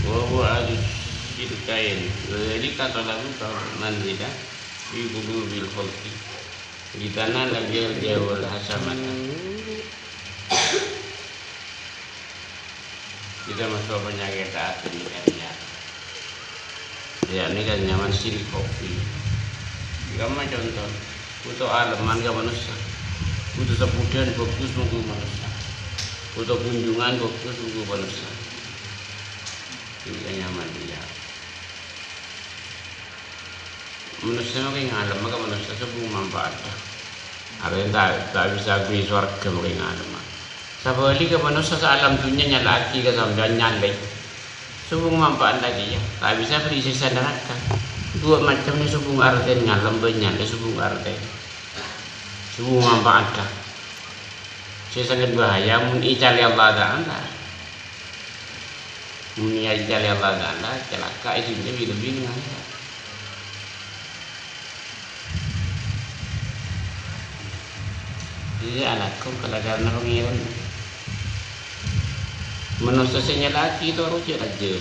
wa adus kain. Jadi kata lagu kau manzila fi qulubil khalqi di tanah lagi jawal hasamatan. Kita masuk penyakit hati ya. Ya ini kan nyaman siri kopi. Gama contoh, untuk alaman ke manusia, untuk sebudan fokus mungkin manusia, untuk kunjungan fokus mungkin manusia. Ini kan nyaman dia. Manusia mungkin alam, maka manusia sebelum manfaat. Ada yang tak bisa beri surga mungkin alam. Sabali ke manusia alam dunia lagi ke sambil nyalek. Sebelum manfaat lagi ya, tak bisa beri sisa neraka. Dua macam ni subung arten ngalam banyak le subung arten. Subung manfaat dah. Saya sangat bahaya mun ijali Allah Taala. Mun ijali Allah Taala celaka itu lebih dengan. Jadi anakku kalau karena pengiran manusia laki itu harus aja.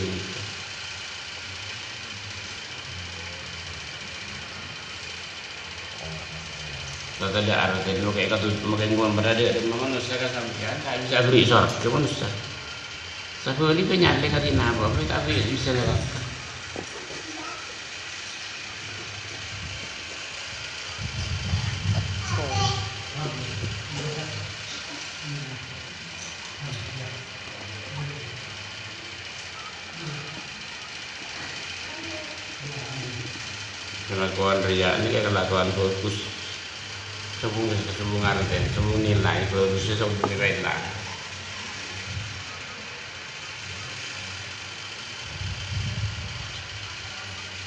Kalau ada arti, lo kayak kata makin gua berada di manusia kan sampai tak bisa beri surga ke manusia. Sebab ini penyakit kali napa, tapi bisa lewat. Kelakuan ria ini kayak kelakuan fokus. Sebung arten, sebung nilai, bagusnya sebung nilai lah.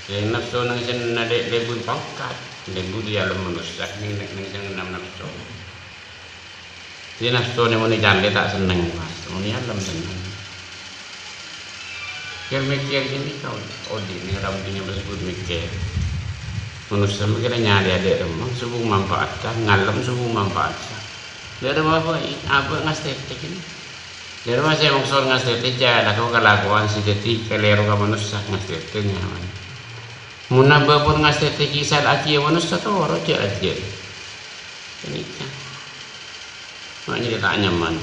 Yang nafsu nang sen nade lebun pangkat, lebu dia alam manusia ni nang sen enam nafsu. Dia nafsu ni muni jande tak seneng mas, muni alam seneng. Mikir ini kau, odi ni alam dunia bersebut mikir. Manusia kira nyari ada remang, subung manfaatkan, ngalam subung manfaatkan. Dia ada apa ngestetik ini? Dia ada masih maksud ngestetik jalan kau kelakuan si detik keliru ke manusia ngestetiknya. Munabah pun ngestetik kisah aja manusia tu orang je aja. Ini kan, maknanya dia tak nyaman.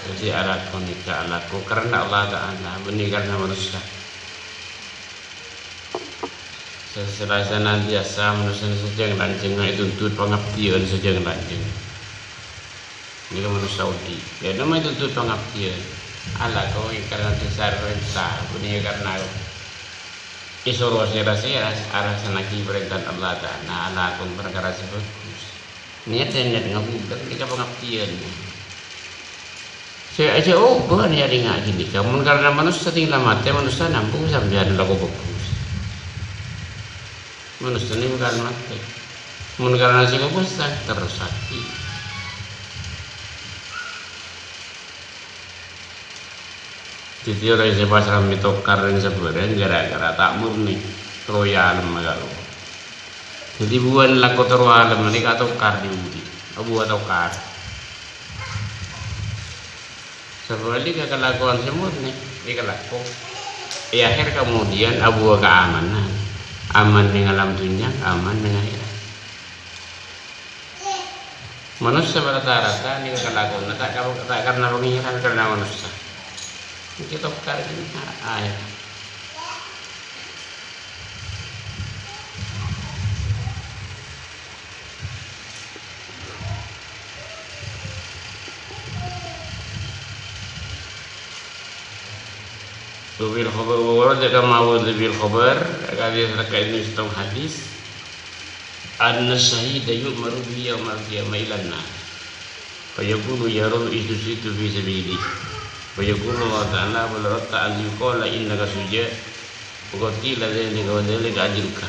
Jadi alatku nikah alatku karena Allah Ta'ala benih karena manusia. Setelah senantiasa manusia saja yang lanceng itu tuntut pengabdian saja yang lanceng. Ini kan manusia Saudi. Ya nama itu tuntut pengabdian. Allah kau karena besar besar benih karena isurusnya rasanya arah senaki perintah Allah Ta'ala. Allah pun perkara sebagus. Niatnya ngabubulat kita pengabdian. Saya aja bukan ya dengar gini. Kamu karena manusia tinggal mati manusia nampung sampai ada lagu bagus. Manusia ini bukan mati. Mun karena si bagus terus sakti. Jadi orang yang pasal mitokar yang sebenarnya gara-gara tak murni Troya alam magalu. Jadi bukan laku Troya alam mereka tokar diudi. Abu tokar. Sebab dia kelakuan semut nih, dia kelaku. Akhir kemudian abu keamanan, aman dengan alam dunia, aman dengan akhirat. Manusia rata-rata ini kelakuan, tak karena pengiran karena manusia. Kita perkara ini ayat. Bil khabar warad kama warad bil khabar hadis terkait ini tentang hadis an-syahid yu'maru bi yaumil qiyamah ila an-nar fa yaqulu ya rabb istusitu fi sabili fa yaqulu Allah ta'ala wal ratta an yuqala innaka suja wa qila dzalika wa dzalika ajruka.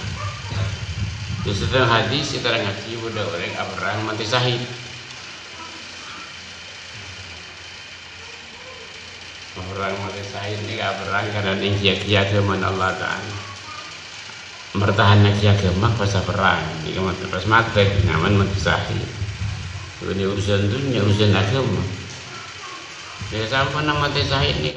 Di dalam hadis kita ngerti bahwa orang Abraham mati syahid. Orang mati syahid ini gak berang karena dia keman Allah Ta'ala. bertahan lagi agama pas perang jika mati pas mati nyaman mati sahih ini urusan dunia urusan agama ya sampai nama mati sahih ini